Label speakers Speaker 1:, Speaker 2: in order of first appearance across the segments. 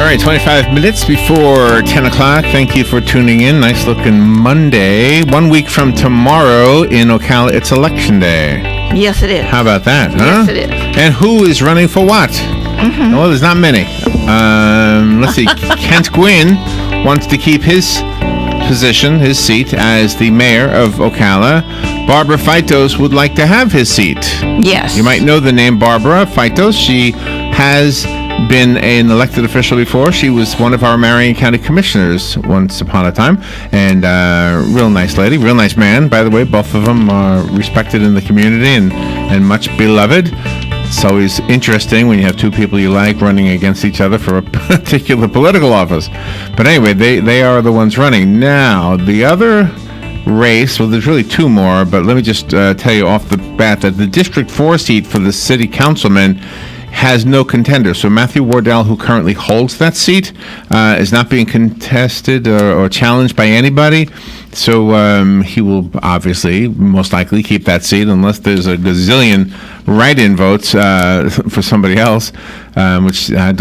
Speaker 1: right, 25 minutes before 10 o'clock. Thank you for tuning in. Nice looking Monday. 1 week from tomorrow in Ocala, it's Election Day.
Speaker 2: Yes, it is.
Speaker 1: How about that, huh?
Speaker 2: Yes, it is.
Speaker 1: And who is running for what? Well, there's not many. Let's see. Kent Gwynn wants to keep his position, his seat as the mayor of Ocala. Barbara Feitos would like to have his seat.
Speaker 2: Yes.
Speaker 1: You might know the name Barbara Feitos. She has been an elected official before. She was one of our Marion County commissioners once upon a time, and real nice lady, real nice man, by the way. Both of them are respected in the community and much beloved. It's always interesting when you have two people you like running against each other for a particular political office. But anyway, they are the ones running. Now, the other race, well, there's really two more, but let me just tell you off the bat that the District 4 seat for the city councilman has no contender. So Matthew Wardell, who currently holds that seat, is not being contested or challenged by anybody. So he will obviously, most likely, keep that seat unless there's a gazillion write-in votes for somebody else, which I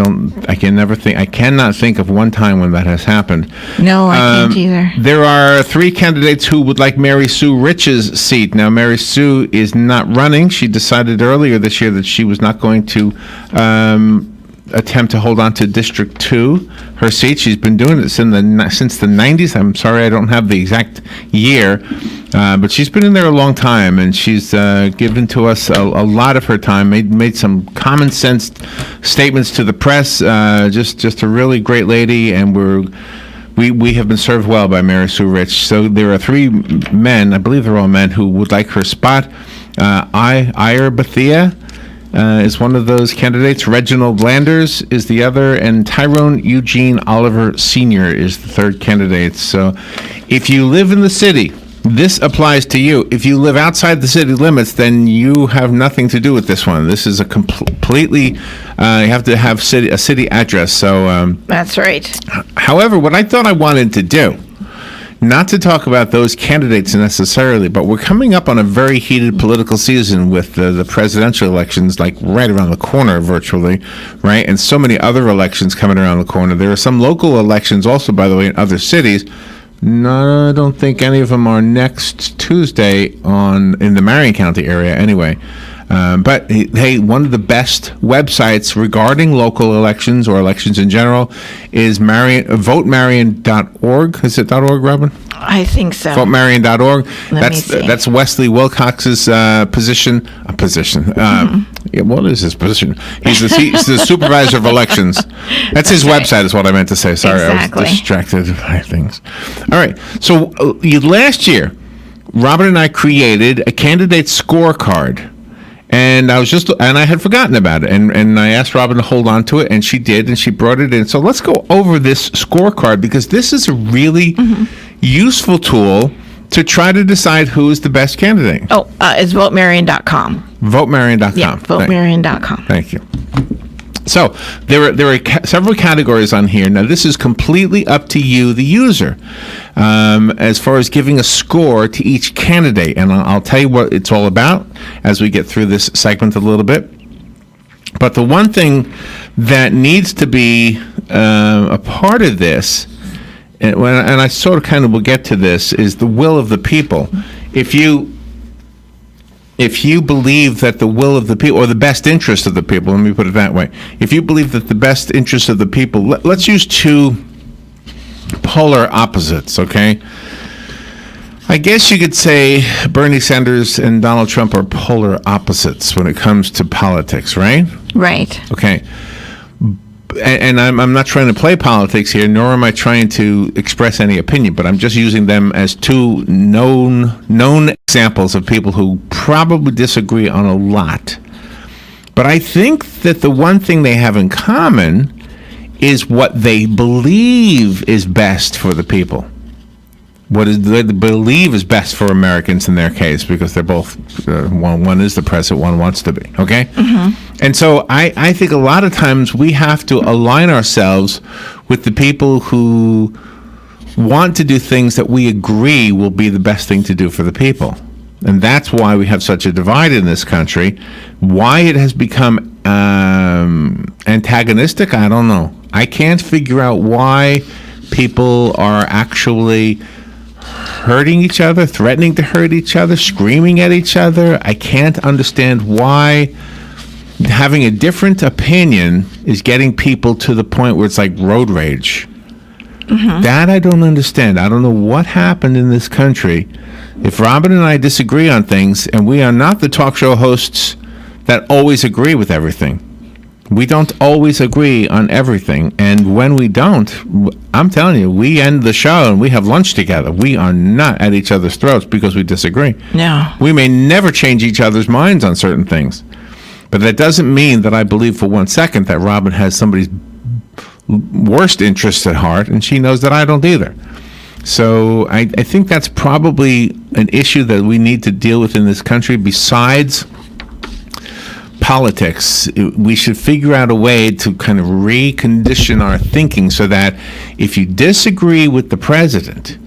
Speaker 1: cannot think of one time when that has happened.
Speaker 2: No, I can't either.
Speaker 1: There are three candidates who would like Mary Sue Rich's seat. Now, Mary Sue is not running. She decided earlier this year that she was not going to attempt to hold on to District 2, her seat. She's been doing it since the 90s. I'm sorry I don't have the exact year, but she's been in there a long time, and she's given to us a lot of her time, made some common sense statements to the press, just a really great lady, and we have been served well by Mary Sue Rich. So there are three men, I believe they're all men, who would like her spot. Ira Bethia is one of those candidates. Reginald Landers is the other, and Tyrone Eugene Oliver Sr. is the third candidate. So if you live in the city, this applies to you. If you live outside the city limits, then you have nothing to do with this one. This is a completely, you have to have a city address. So
Speaker 2: that's right.
Speaker 1: However, what I thought I wanted to do, not to talk about those candidates necessarily, but we're coming up on a very heated political season with the presidential elections, like right around the corner virtually, right? And so many other elections coming around the corner. There are some local elections also, by the way, in other cities. No, I don't think any of them are next Tuesday in the Marion County area anyway. But hey, one of the best websites regarding local elections or elections in general is votemarion.org. Is it .org, Robin?
Speaker 2: I think so.
Speaker 1: Votemarion.org.
Speaker 2: Let me see.
Speaker 1: That's Wesley Wilcox's position. Yeah, what is his position? He's the supervisor of elections. That's his website, is what I meant to say. Sorry,
Speaker 2: Exactly.
Speaker 1: I was distracted by things. All right. So last year, Robin and I created a candidate scorecard. And I had forgotten about it, and I asked Robin to hold on to it, and she did, and she brought it in. So let's go over this scorecard, because this is a really useful tool to try to decide who is the best candidate.
Speaker 2: Oh, it's votemarion.com.
Speaker 1: Votemarion.com.
Speaker 2: Yeah, votemarion.com.
Speaker 1: Thank you. So there are several categories on here. Now, this is completely up to you, the user, as far as giving a score to each candidate. And I'll tell you what it's all about as we get through this segment a little bit. But the one thing that needs to be a part of this, and I sort of kind of will get to this, is the will of the people. If you believe that the will of the people, or the best interest of the people, let me put it that way. If you believe that the best interest of the people, let's use two polar opposites, okay? I guess you could say Bernie Sanders and Donald Trump are polar opposites when it comes to politics, right?
Speaker 2: Right.
Speaker 1: Okay. And I'm not trying to play politics here, nor am I trying to express any opinion, but I'm just using them as two known examples of people who probably disagree on a lot. But I think that the one thing they have in common is what they believe is best for the people. What they believe is best for Americans in their case, because they're both, one is the president, one wants to be, okay? Mm-hmm. And so I think a lot of times we have to align ourselves with the people who want to do things that we agree will be the best thing to do for the people. And that's why we have such a divide in this country. Why it has become antagonistic, I don't know. I can't figure out why people are actually hurting each other, threatening to hurt each other, screaming at each other. I can't understand why having a different opinion is getting people to the point where it's like road rage. That I don't understand. I don't know what happened in this country. If Robin and I disagree on things, and we are not the talk show hosts that always agree with everything. We don't always agree on everything. And when we don't, I'm telling you, we end the show and we have lunch together. We are not at each other's throats because we disagree.
Speaker 2: No.
Speaker 1: We may never change each other's minds on certain things. But that doesn't mean that I believe for 1 second that Robin has somebody's worst interests at heart, and she knows that I don't either. So I think that's probably an issue that we need to deal with in this country. Besides politics, we should figure out a way to kind of recondition our thinking so that if you disagree with the president,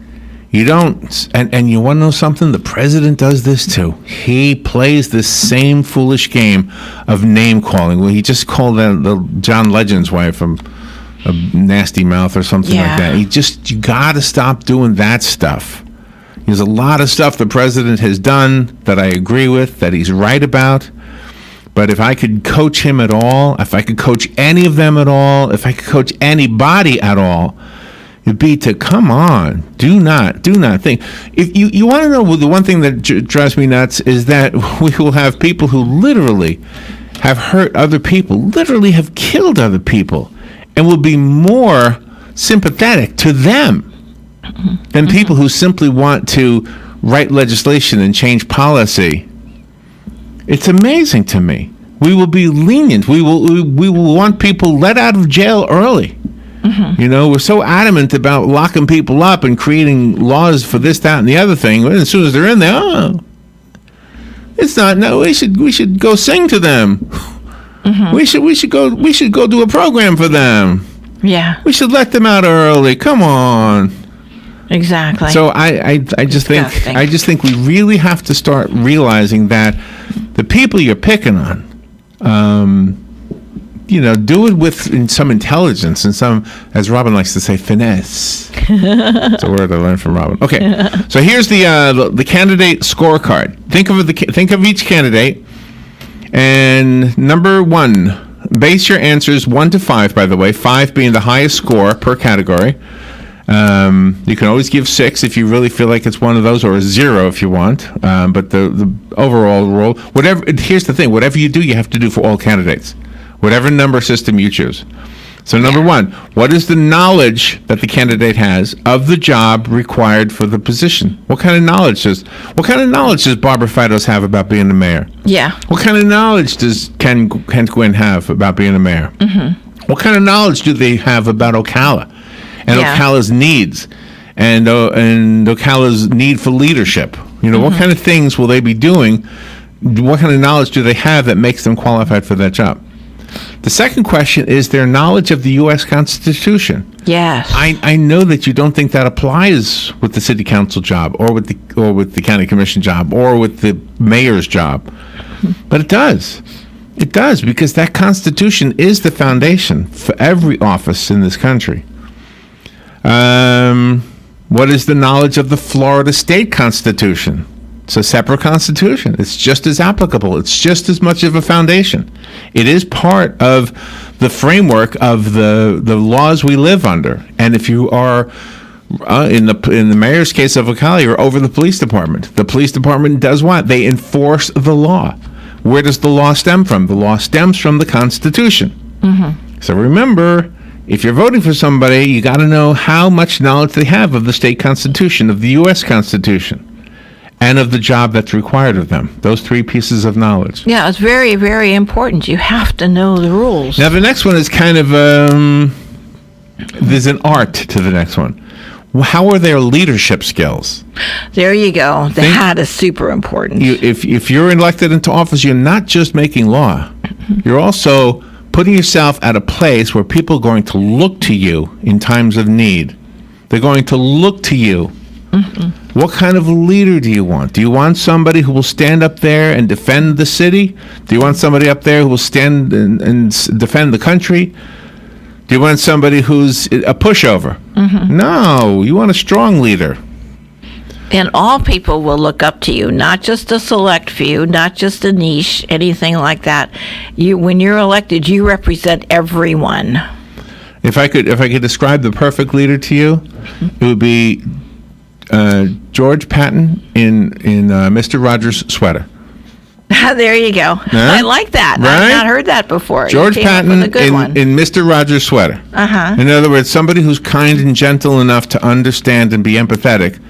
Speaker 1: you don't, and you want to know something? The president does this too. He plays this same foolish game of name calling. Well, he just called the John Legend's wife from a nasty mouth or something like that. You got to stop doing that stuff. There's a lot of stuff the president has done that I agree with, that he's right about. But if I could coach him at all, if I could coach any of them at all, if I could coach anybody at all, it'd be to come on, do not think. If you want to know, the one thing that drives me nuts is that we will have people who literally have hurt other people, literally have killed other people, and will be more sympathetic to them than people who simply want to write legislation and change policy. It's amazing to me. We will be lenient. We will want people let out of jail early. You know, we're so adamant about locking people up and creating laws for this, that, and the other thing. And as soon as they're in there, it's not. No, we should go sing to them. We should go do a program for them.
Speaker 2: Yeah.
Speaker 1: We should let them out early. Come on.
Speaker 2: Exactly.
Speaker 1: So I just think we really have to start realizing that the people you're picking on, do it with some intelligence and some, as Robin likes to say, finesse. That's a word I learned from Robin. Okay, so here's the candidate scorecard. Think of each candidate, and number 1. Base your answers 1 to 5. By the way, 5 being the highest score per category. You can always give 6 if you really feel like it's one of those, or a 0 if you want. But the overall rule, here's the thing: whatever you do, you have to do for all candidates, whatever number system you choose. So number 1, what is the knowledge that the candidate has of the job required for the position? What kind of knowledge does Barbara Fidos have about being the mayor?
Speaker 2: Yeah.
Speaker 1: What kind of knowledge does Kent Gwynn have about being the mayor? What kind of knowledge do they have about Ocala and Ocala's needs and Ocala's need for leadership? What kind of things will they be doing? What kind of knowledge do they have that makes them qualified for that job? The second question is their knowledge of the U.S. Constitution.
Speaker 2: Yes.
Speaker 1: I know that you don't think that applies with the city council job or with the county commission job or with the mayor's job, but it does. It does, because that Constitution is the foundation for every office in this country. What is the knowledge of the Florida state Constitution? It's a separate constitution. It's just as applicable. It's just as much of a foundation. It is part of the framework of the laws we live under. And if you are, in the mayor's case of Ocala, you're over the police department. The police department does what? They enforce the law. Where does the law stem from? The law stems from the Constitution. So remember, if you're voting for somebody, you got to know how much knowledge they have of the state constitution, of the U.S. Constitution, and of the job that's required of them. Those 3 pieces of knowledge.
Speaker 2: Yeah, it's very, very important. You have to know the rules.
Speaker 1: Now, the next one is kind of, there's an art to the next one. How are their leadership skills?
Speaker 2: There you go. That is super important.
Speaker 1: If you're elected into office, you're not just making law. You're also putting yourself at a place where people are going to look to you in times of need. They're going to look to you. What kind of leader do you want? Do you want somebody who will stand up there and defend the city? Do you want somebody up there who will stand and defend the country? Do you want somebody who's a pushover? No, you want a strong leader.
Speaker 2: And all people will look up to you, not just a select few, not just a niche, anything like that. When you're elected, you represent everyone.
Speaker 1: If I could describe the perfect leader to you, it would be George Patton in Mr. Rogers' Sweater.
Speaker 2: There you go.
Speaker 1: Yeah.
Speaker 2: I like that.
Speaker 1: Right?
Speaker 2: I've not heard that before.
Speaker 1: George
Speaker 2: You came up
Speaker 1: Patton
Speaker 2: with a good one.
Speaker 1: in Mr. Rogers' Sweater. In other words, somebody who's kind and gentle enough to understand and be empathetic,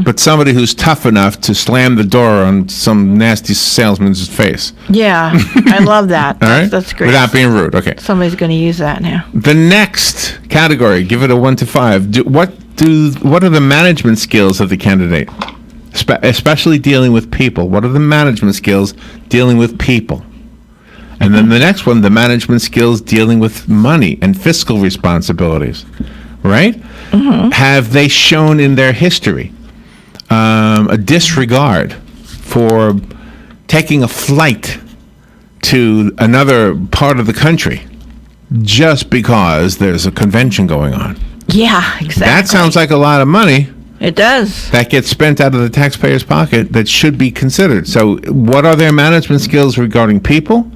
Speaker 1: but somebody who's tough enough to slam the door on some nasty salesman's face.
Speaker 2: Yeah, I love that.
Speaker 1: All right?
Speaker 2: That's great.
Speaker 1: Without being rude. Okay.
Speaker 2: Somebody's going to use that now.
Speaker 1: The next category, give it a 1 to 5. What are the management skills of the candidate? Especially dealing with people. What are the management skills dealing with people? And then the next one, the management skills dealing with money and fiscal responsibilities, right? Have they shown in their history a disregard for taking a flight to another part of the country just because there's a convention going on?
Speaker 2: Yeah, exactly.
Speaker 1: That sounds like a lot of money.
Speaker 2: It does.
Speaker 1: That gets spent out of the taxpayer's pocket that should be considered. So what are their management skills regarding people?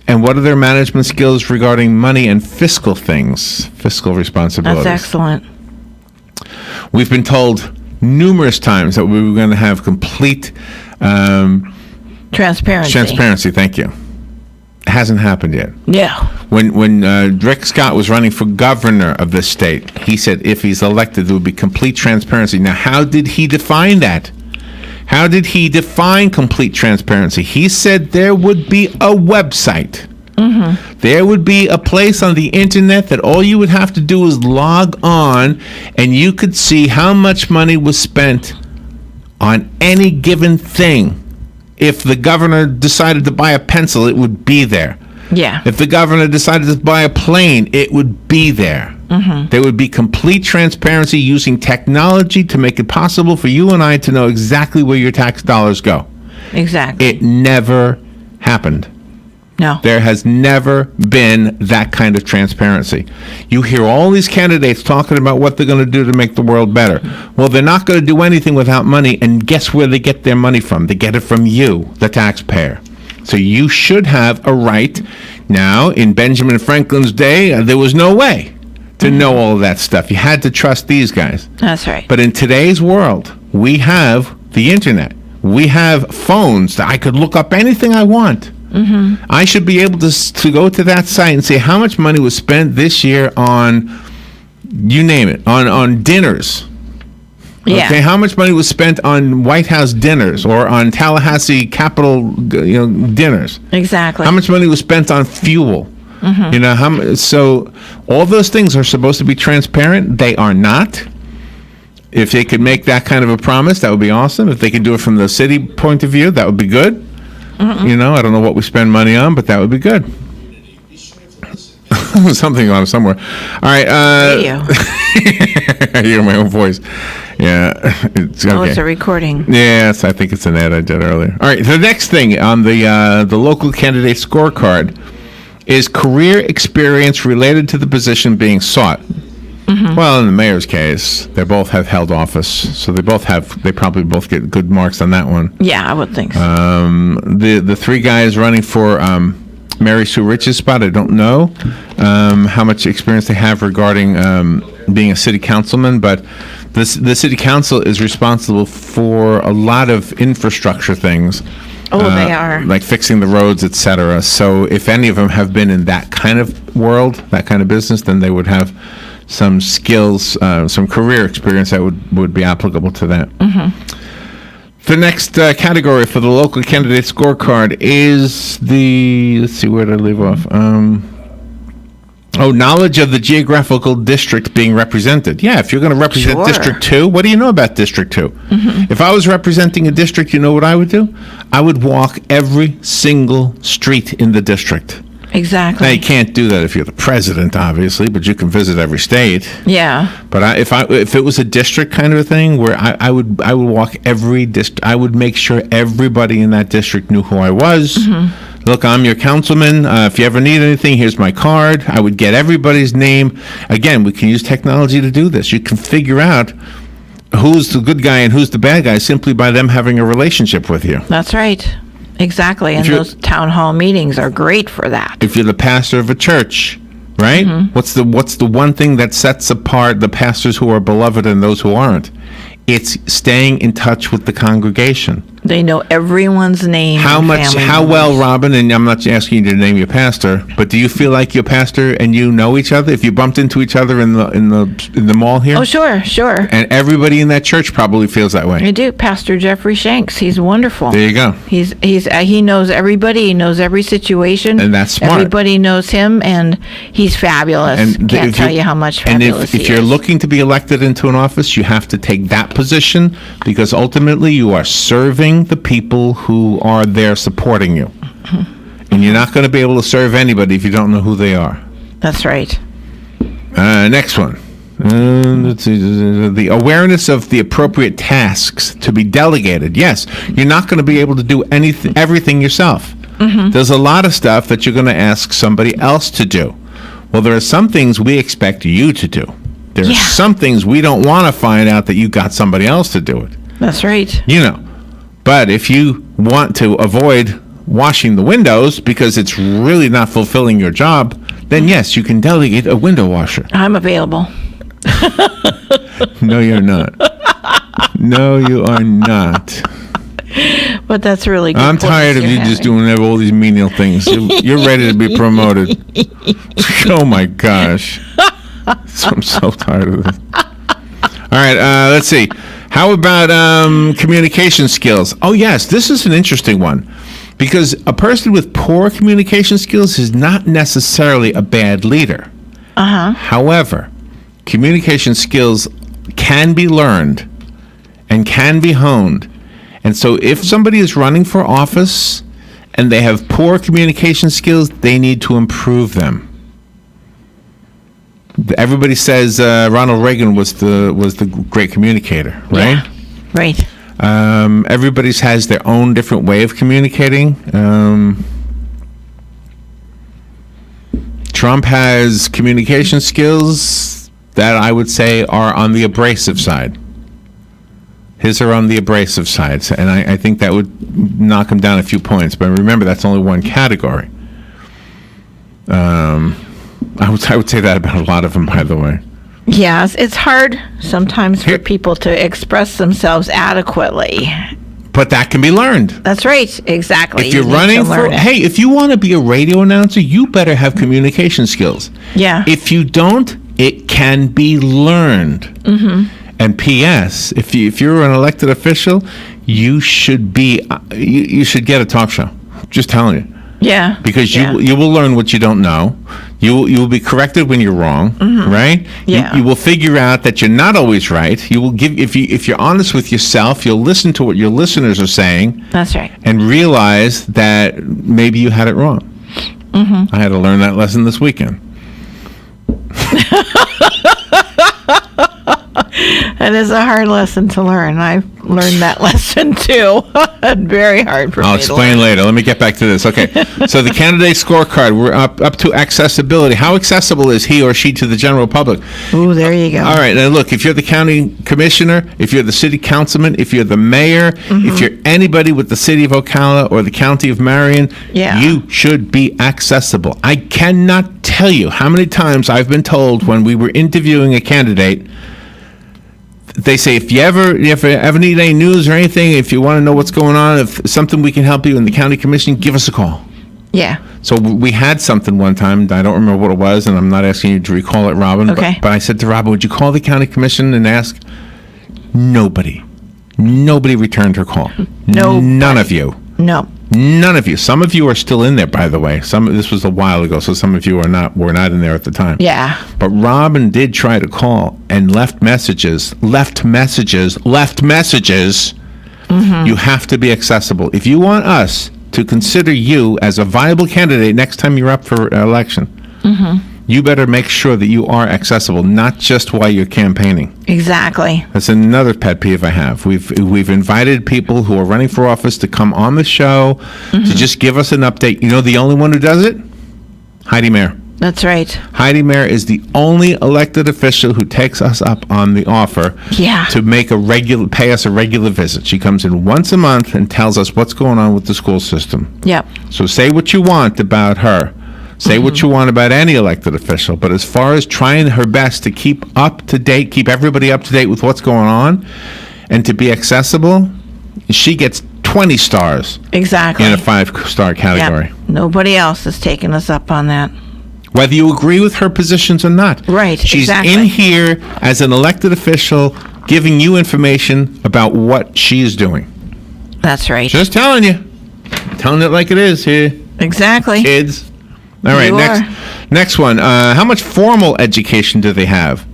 Speaker 1: And what are their management skills regarding money and fiscal things, fiscal responsibilities?
Speaker 2: That's excellent.
Speaker 1: We've been told numerous times that we were going to have complete
Speaker 2: Transparency.
Speaker 1: transparency. Thank you. It hasn't happened yet.
Speaker 2: Yeah.
Speaker 1: When Rick Scott was running for governor of this state, he said if he's elected, there would be complete transparency. Now, how did he define that? How did he define complete transparency? He said there would be a website. There would be a place on the internet that all you would have to do is log on, and you could see how much money was spent on any given thing. If the governor decided to buy a pencil, it would be there.
Speaker 2: Yeah.
Speaker 1: If the governor decided to buy a plane, it would be there. There would be complete transparency using technology to make it possible for you and I to know exactly where your tax dollars go.
Speaker 2: Exactly.
Speaker 1: It never happened.
Speaker 2: No.
Speaker 1: There has never been that kind of transparency. You hear all these candidates talking about what they're going to do to make the world better. Well, they're not going to do anything without money, and guess where they get their money from? They get it from you, the taxpayer. So you should have a right. Now, in Benjamin Franklin's day, there was no way to know all of that stuff. You had to trust these guys.
Speaker 2: That's right.
Speaker 1: But in today's world, we have the internet. We have phones that I could look up anything I want. I should be able to go to that site and see how much money was spent this year on, you name it, on dinners.
Speaker 2: Yeah.
Speaker 1: Okay, how much money was spent on White House dinners or on Tallahassee Capitol, dinners?
Speaker 2: Exactly.
Speaker 1: How much money was spent on fuel? So all those things are supposed to be transparent. They are not. If they could make that kind of a promise, that would be awesome. If they could do it from the city point of view, that would be good. I don't know what we spend money on, but that would be good. Something on somewhere. All right.
Speaker 2: Radio.
Speaker 1: I hear my own voice. Yeah. It's okay.
Speaker 2: Oh, it's a recording.
Speaker 1: Yes, I think it's an ad I did earlier. All right. The next thing on the local candidate scorecard is career experience related to the position being sought. Well, in the mayor's case, they both have held office, so they probably both get good marks on that one.
Speaker 2: Yeah, I would think so.
Speaker 1: The three guys running for Mary Sue Rich's spot, I don't know how much experience they have regarding being a city councilman, but the city council is responsible for a lot of infrastructure things.
Speaker 2: Oh, they are.
Speaker 1: Like fixing the roads, etc. So if any of them have been in that kind of world, that kind of business, then they would have some skills, some career experience that would be applicable to that. The next category for the local candidate scorecard is let's see, where did I leave off? Knowledge of the geographical district being represented. Yeah, if you're going to represent
Speaker 2: Sure.
Speaker 1: District 2, what do you know about District 2? If I was representing a district, you know what I would do? I would walk every single street in the district.
Speaker 2: Exactly.
Speaker 1: Now, you can't do that if you're the president, obviously, but you can visit every state.
Speaker 2: Yeah.
Speaker 1: But if it was a district kind of a thing where I would walk every district, I would make sure everybody in that district knew who I was, look, I'm your councilman. If you ever need anything, here's my card. I would get everybody's name. Again, we can use technology to do this. You can figure out who's the good guy and who's the bad guy simply by them having a relationship with you.
Speaker 2: That's right. Exactly. And those town hall meetings are great for that.
Speaker 1: If you're the pastor of a church, right? What's the one thing that sets apart the pastors who are beloved and those who aren't? It's staying in touch with the congregation.
Speaker 2: They know everyone's name.
Speaker 1: How well,
Speaker 2: members.
Speaker 1: Robin, and I'm not asking you to name your pastor, but do you feel like your pastor and you know each other? If you bumped into each other in the mall here?
Speaker 2: Oh, sure.
Speaker 1: And everybody in that church probably feels that way.
Speaker 2: I do. Pastor Jeffrey Shanks. He's wonderful.
Speaker 1: There you go.
Speaker 2: He knows everybody. He knows every situation.
Speaker 1: And that's smart.
Speaker 2: Everybody knows him, and he's fabulous.
Speaker 1: And
Speaker 2: Can't tell you how much fabulous
Speaker 1: And if you're looking to be elected into an office, you have to take that position because ultimately you are serving the people who are there supporting you. And you're not going to be able to serve anybody if you don't know who they are.
Speaker 2: That's right.
Speaker 1: Next one. Let's see, the awareness of the appropriate tasks to be delegated. Yes, you're not going to be able to do everything yourself. There's a lot of stuff that you're going to ask somebody else to do. Well, there are some things we expect you to do. There are some things we don't want to find out that you got somebody else to do it.
Speaker 2: That's right.
Speaker 1: But if you want to avoid washing the windows because it's really not fulfilling your job, then yes, you can delegate a window washer.
Speaker 2: I'm available.
Speaker 1: No, you're not. No, you are not.
Speaker 2: But that's really good.
Speaker 1: I'm tired of you just doing all these menial things. You're ready to be promoted. Oh my gosh. I'm so tired of this. All right, let's see. How about communication skills? Oh, yes, this is an interesting one because a person with poor communication skills is not necessarily a bad leader. However, communication skills can be learned and can be honed. And so if somebody is running for office and they have poor communication skills, they need to improve them. Everybody says Ronald Reagan was the great communicator, right?
Speaker 2: Yeah, right.
Speaker 1: Everybody has their own different way of communicating. Trump has communication skills that I would say are on the abrasive side. His are on the abrasive side, and I think that would knock him down a few points. But remember, that's only one category. I would say that about a lot of them, by the way.
Speaker 2: Yes, it's hard sometimes for people to express themselves adequately.
Speaker 1: But that can be learned.
Speaker 2: That's right, exactly.
Speaker 1: If you're running if you want to be a radio announcer, you better have communication skills.
Speaker 2: Yeah.
Speaker 1: If you don't, it can be learned. And P.S., if you're an elected official, you should get a talk show. Just telling you.
Speaker 2: Yeah.
Speaker 1: Because you will learn what you don't know. You will be corrected when you're wrong, right?
Speaker 2: Yeah.
Speaker 1: You will figure out that you're not always right. You will if you're honest with yourself, you'll listen to what your listeners are saying.
Speaker 2: That's right.
Speaker 1: And realize that maybe you had it wrong. I had to learn that lesson this weekend.
Speaker 2: That is a hard lesson to learn. I've learned that lesson too. Very hard for me.
Speaker 1: I'll explain later. Let me get back to this. Okay. So the candidate scorecard, we're up to accessibility. How accessible is he or she to the general public?
Speaker 2: Ooh, there you go.
Speaker 1: All right. Now look, if you're the county commissioner, if you're the city councilman, if you're the mayor, if you're anybody with the city of Ocala or the county of Marion, you should be accessible. I cannot tell you how many times I've been told when we were interviewing a candidate, they say, if you ever need any news or anything, if you want to know what's going on, if something we can help you in the county commission, give us a call.
Speaker 2: Yeah.
Speaker 1: So we had something one time, I don't remember what it was, and I'm not asking you to recall it, Robin,
Speaker 2: Okay.
Speaker 1: but I said to Robin, would you call the county commission and ask? Nobody returned her call.
Speaker 2: Nobody.
Speaker 1: None of you.
Speaker 2: No.
Speaker 1: None of you. Some of you are still in there, by the way. This was a while ago, so some of you were not in there at the time.
Speaker 2: Yeah.
Speaker 1: But Robin did try to call and left messages. You have to be accessible. If you want us to consider you as a viable candidate next time you're up for election, you better make sure that you are accessible, not just while you're campaigning.
Speaker 2: Exactly.
Speaker 1: That's another pet peeve I have. We've invited people who are running for office to come on the show to just give us an update. You know, the only one who does it? Heidi Mayer.
Speaker 2: That's right.
Speaker 1: Heidi Mayer is the only elected official who takes us up on the offer to pay us a regular visit. She comes in once a month and tells us what's going on with the school system.
Speaker 2: Yep.
Speaker 1: So say what you want about her. Say what you want about any elected official. But as far as trying her best to keep up to date, keep everybody up to date with what's going on, and to be accessible, she gets 20 stars.
Speaker 2: Exactly.
Speaker 1: In a 5-star category.
Speaker 2: Yep. Nobody else has taken us up on that.
Speaker 1: Whether you agree with her positions or not.
Speaker 2: Right,
Speaker 1: She's
Speaker 2: exactly.
Speaker 1: in here as an elected official giving you information about what she is doing.
Speaker 2: That's right.
Speaker 1: Just telling you. Telling it like it is here.
Speaker 2: Exactly.
Speaker 1: Kids. All right, next one. How much formal education do they have?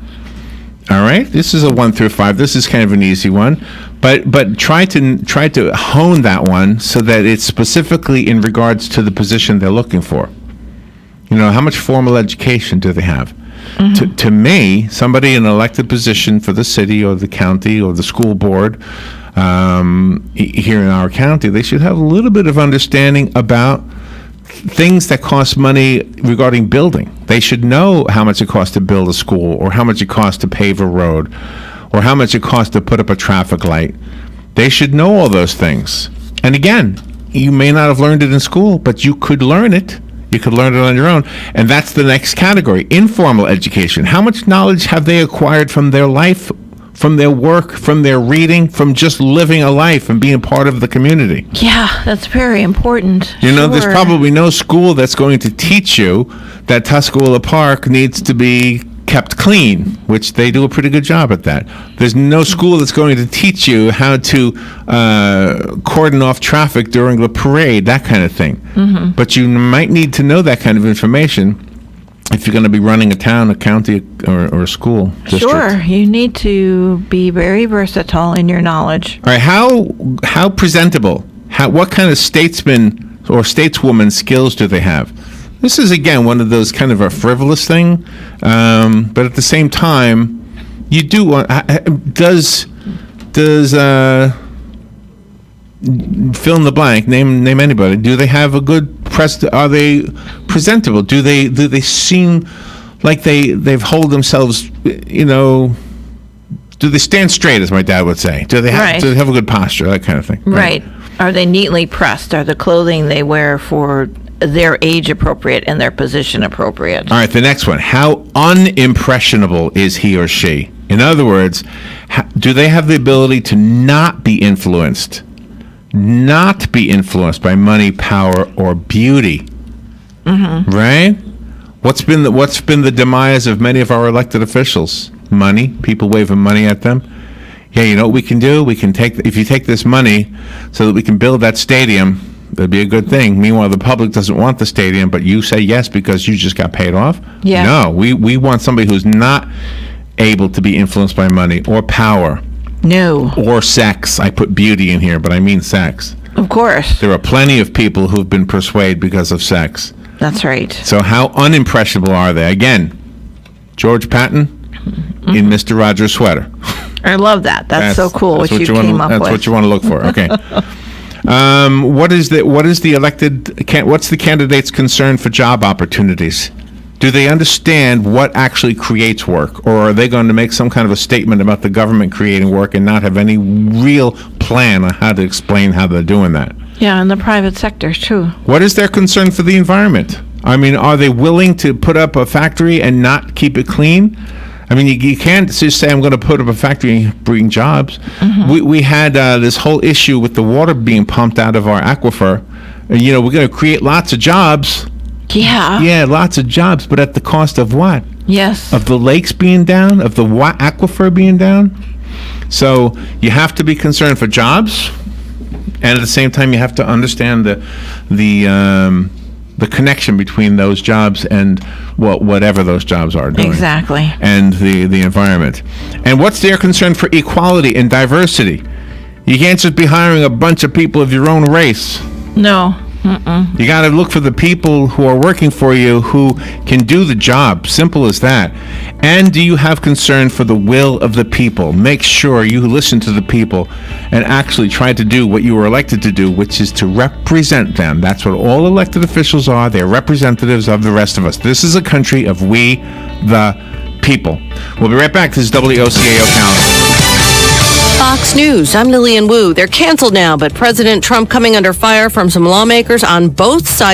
Speaker 1: All right, this is a 1 through 5. This is kind of an easy one, but try to hone that one so that it's specifically in regards to the position they're looking for. You know, how much formal education do they have? To me, somebody in an elected position for the city or the county or the school board here in our county, they should have a little bit of understanding about things that cost money regarding building. They should know how much it costs to build a school, or how much it costs to pave a road, or how much it costs to put up a traffic light. They should know all those things. And again, you may not have learned it in school, but you could learn it. You could learn it on your own. And that's the next category, informal education. How much knowledge have they acquired from their life, from their work, from their reading, from just living a life and being part of the community?
Speaker 2: Yeah, that's very important.
Speaker 1: You know, there's probably no school that's going to teach you that Tuscola Park needs to be kept clean, which they do a pretty good job at that. There's no school that's going to teach you how to cordon off traffic during the parade, that kind of thing. But you might need to know that kind of information if you're going to be running a town, a county, or a school district.
Speaker 2: Sure, you need to be very versatile in your knowledge.
Speaker 1: All right, how presentable? What kind of statesman or stateswoman skills do they have? This is, again, one of those kind of a frivolous thing, but at the same time, you do want. Does fill in the blank? Name anybody. Do they have a good press? Are they presentable? Do they seem like they've hold themselves? You know, do they stand straight, as my dad would say? Do they have a good posture? That kind of thing.
Speaker 2: Right. Are they neatly pressed? Are the clothing they wear for their age appropriate and their position appropriate?
Speaker 1: All right, the next one. How unimpressionable is he or she? In other words, do they have the ability to not be influenced by money, power, or beauty? Right? What's been the demise of many of our elected officials? Money, people waving money at them. Yeah, you know what we can do? We can if you take this money so that we can build that stadium, that'd be a good thing. Meanwhile, the public doesn't want the stadium, but you say yes because you just got paid off?
Speaker 2: Yeah.
Speaker 1: No, we want somebody who's not able to be influenced by money or power.
Speaker 2: No.
Speaker 1: Or sex. I put beauty in here, but I mean sex.
Speaker 2: Of course.
Speaker 1: There are plenty of people who've been persuaded because of sex.
Speaker 2: That's right.
Speaker 1: So how unimpressionable are they? Again, George Patton in Mr. Rogers' sweater.
Speaker 2: I love that. That's so cool what you came up with.
Speaker 1: That's what you want to look for. Okay. What's the candidate's concern for job opportunities? Do they understand what actually creates work, or are they going to make some kind of a statement about the government creating work and not have any real plan on how to explain how they're doing that?
Speaker 2: Yeah, in the private sector too.
Speaker 1: What is their concern for the environment? I mean, are they willing to put up a factory and not keep it clean? I mean, you can't just say, I'm going to put up a factory and bring jobs. We had this whole issue with the water being pumped out of our aquifer. You know, we're going to create lots of jobs.
Speaker 2: Yeah.
Speaker 1: Yeah, lots of jobs, but at the cost of what?
Speaker 2: Yes.
Speaker 1: Of the lakes being down, of the aquifer being down. So you have to be concerned for jobs, and at the same time, you have to understand the connection between those jobs and whatever those jobs are doing.
Speaker 2: Exactly.
Speaker 1: And the environment. And what's their concern for equality and diversity? You can't just be hiring a bunch of people of your own race.
Speaker 2: No.
Speaker 1: You got to look for the people who are working for you who can do the job. Simple as that. And do you have concern for the will of the people? Make sure you listen to the people and actually try to do what you were elected to do, which is to represent them. That's what all elected officials are. They're representatives of the rest of us. This is a country of we, the people. We'll be right back. This is WOCA Ocala.
Speaker 3: Fox News, I'm Lillian Wu. They're canceled now, but President Trump coming under fire from some lawmakers on both sides